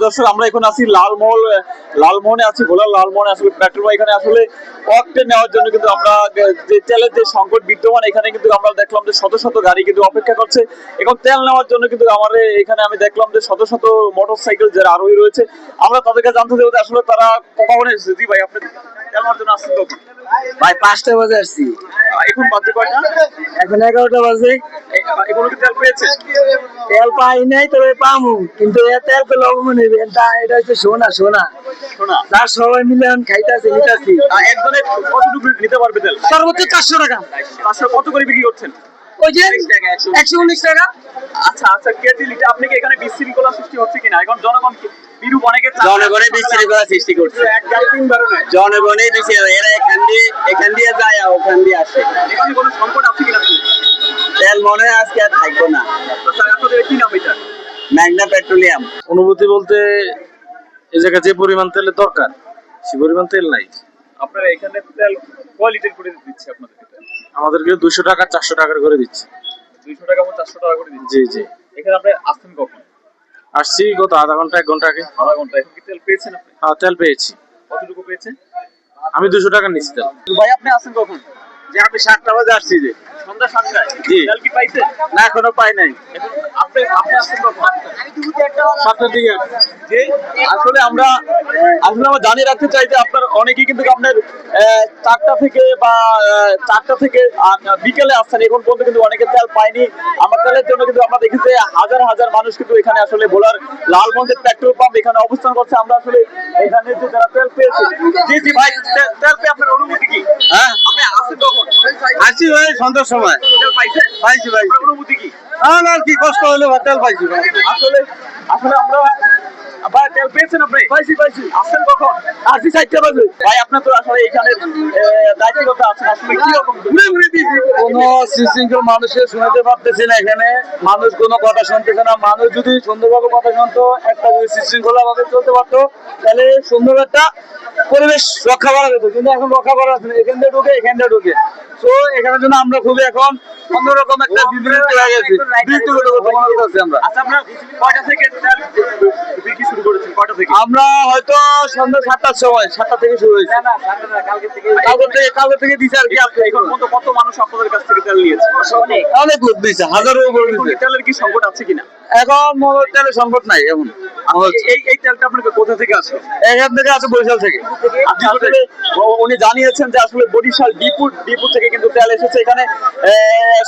দর্শক আমরা এখন আছি লালমোহনে আছি, ভোলার লালমোহনে। আসলে পেট্রোল এখানে আসলে অকটেন নেওয়ার জন্য কিন্তু আমরা যে তেলের যে সংকট বিদ্যমান, এখানে কিন্তু আমরা দেখলাম যে শত শত গাড়ি কিন্তু অপেক্ষা করছে এখন তেল নেওয়ার জন্য। কিন্তু আমাদের এখানে আমি দেখলাম যে শত শত মোটরসাইকেল যারা আরোহী রয়েছে, আমরা তাদেরকে জানতে দেবো যে আসলে তারা কখন এসেছে। জি ভাই, আপনি তেল নেওয়ার জন্য আসছেন কখন? ভাই 5টা বাজে আসছি। এখন বাজে কয়টা? এখন 11টা বাজে। এখনো কি তেল পেয়েছে? তেল পাই নাই, তবে পামু, কিন্তু এ তেল পেলে অবমান হইবে। এটা হচ্ছে সোনা সোনা শোনা তার সবাই মিলে এখন খাইতেছি নিতেছি। একজনে কতটুকু নিতে পারবে তেল? সর্বোচ্চ 400 টাকা। 500 কত করে বিক্রি করছেন? ওই যে 119 টাকা। আচ্ছা আচ্ছা, কেজি লিটার। আপনি কি এখানে বিশৃঙ্খলা সৃষ্টি হচ্ছে কিনা? এখন জনগণ বিরূপ অনেকে জনগণের বিশৃঙ্খলা সৃষ্টি করছে। এক গাড়ি 3 ধরনের জনগণের এরা এখান দিয়ে যায় আর ওখান দিয়ে আসে। এখানে কোনো সংকট আছে কিনা? তেল মনে হয় আজকে আর থাকবো না। আচ্ছা, আপনাদের কি নাম এটা? Magna petroleum. অনুভূতি বলতে এই জায়গায় যে পরিমাণ তেলের দরকার সে পরিমাণ তেল নাই। আপনারা এখানে তেল কয় লিটার করে দিচ্ছে আপনাদের? আমাদেরকে 200 টাকা 400 টাকা করে দিচ্ছে। 200 টাকা এবং 400 টাকা করে দিচ্ছে। জি জি। এখানে আপনি আসছেন কখন? আসছি গত আধা ঘন্টা 1 ঘন্টা আগে। আধা ঘন্টা। এখন কি তেল পেয়েছেন আপনি? হ্যাঁ, তেল পেয়েছি। কতটুকু পেয়েছেন? আমি 200 টাকা নিচ্ছি তেল। ভাই আপনি আসছেন কখন? যে আমি 7টা বাজে আসছি। যে সন্ধ্যা 7টায়। জি। তেল কি পাইছেন? না, এখনো পাই নাই। এখন আপনি আসছেন কখন? 7টার দিকে। যে আসলে আমরা জানিয়ে রাখতে চাই যে আপনার অনেকেই কিন্তু আপনার 4টা থেকে বা 4টা থেকে বিকেলে আসছেন, এখন পর্যন্ত কিন্তু অনেকে তেল পায়নি। আমার তেলের জন্য কিন্তু আমরা দেখেছি হাজার হাজার মানুষ কিন্তু এখানে আসলে ভোলার লালগঞ্জের পেট্রোল পাম্প এখানে অবস্থান করছে। আমরা আসলে এখানে যে যারা তেল পেয়েছে। জি জি ভাই, তেল পেয়ে আপনার অনুভূতি কি? হ্যাঁ, আপনি আসছেন কখন? আসছি ভাই সন্ধ্যার সময়। তেল পাইছেন? পাইছি ভাই। আপনার অনুভূতি কি? আর কি কষ্ট হলো, তেল পাইছি ভাই। আসলে আসলে আমরা ভাই তেল পেয়েছেন আপনি? পাইছি। আসছেন কখন? আসছি 4টা বাজে। ভাই আপনার তো আসলে এখানে দায়িত্বগত আছেন, আসলে কি রকম? কোনো সুশৃঙ্খল মানুষের শোনাতে পারতেছে না। এখানে মানুষ কোনো কথা শুনতেছে না। মানুষ যদি সুন্দরভাবে কথা শুনতো, একটা যদি সুশৃঙ্খলা ভাবে চলতে পারতো, তাহলে সুন্দর একটা পরিবেশ রক্ষা করা যেত। কিন্তু এখন রক্ষা করা যাচ্ছে না, এখান দিয়ে ঢুকে। তো এখানের জন্য আমরা খুবই এখন অন্যরকম একটা বিভ্রান্ত হয়ে গেছি। আমরা আচ্ছা, আপনারা কয়টা থেকে তেল বিক্রি শুরু করেছেন? কয়টা থেকে? আমরা হয়তো সন্ধ্যা 7টার সময়, 7টা থেকে শুরু হয়েছে। কালকে থেকে দিছে আর কি। এখন পর্যন্ত কত মানুষ আপনাদের কাছ থেকে তেল নিয়েছে? অনেক লোক দিছে, হাজারের উপর দিছে। তেলের কি সংকট আছে কিনা? এখন তেলের সংকট নাই। এখন এই তেলটা আপনাকে কোথা থেকে আসে? এখান থেকে আছে, বরিশাল থেকে। আসলে উনি জানিয়েছেন যে আসলে বরিশাল ডিপু থেকে কিন্তু তেল এসেছে এখানে।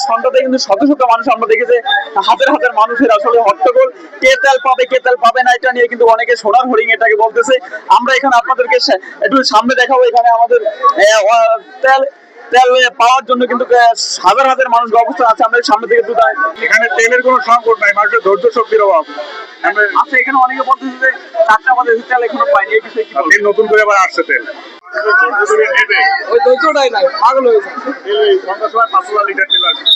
সন্ধ্যাতে কিন্তু শত শত মানুষ, আমরা দেখেছি হাজার হাজার মানুষের আসলে হট্টগোল। কে তেল পাবে না, এটা নিয়ে কিন্তু অনেকে সোনার হরিং এটাকে বলতেছে। আমরা এখানে আপনাদেরকে একটু সামনে দেখাবো। এখানে আমাদের তেল পাওয়ার জন্য কিন্তু হাজার হাজার মানুষ অবস্থা আছে। আমাদের সামনে থেকে এখানে তেলের কোনো সংকট নাই, মানুষের ধৈর্য শক্তির অভাব। আচ্ছা, এখানে অনেকে বলতেছে যে 4টা বাজে তেল এখনো পাইনি, এই বিষয়ে কি বলবেন? নতুন করে আবার আসছে তেল। ওই ধৈর্যটাই নাই, পাগল হয়েছে। সন্ধ্যার সময় 500 লিটার তেল আসছে।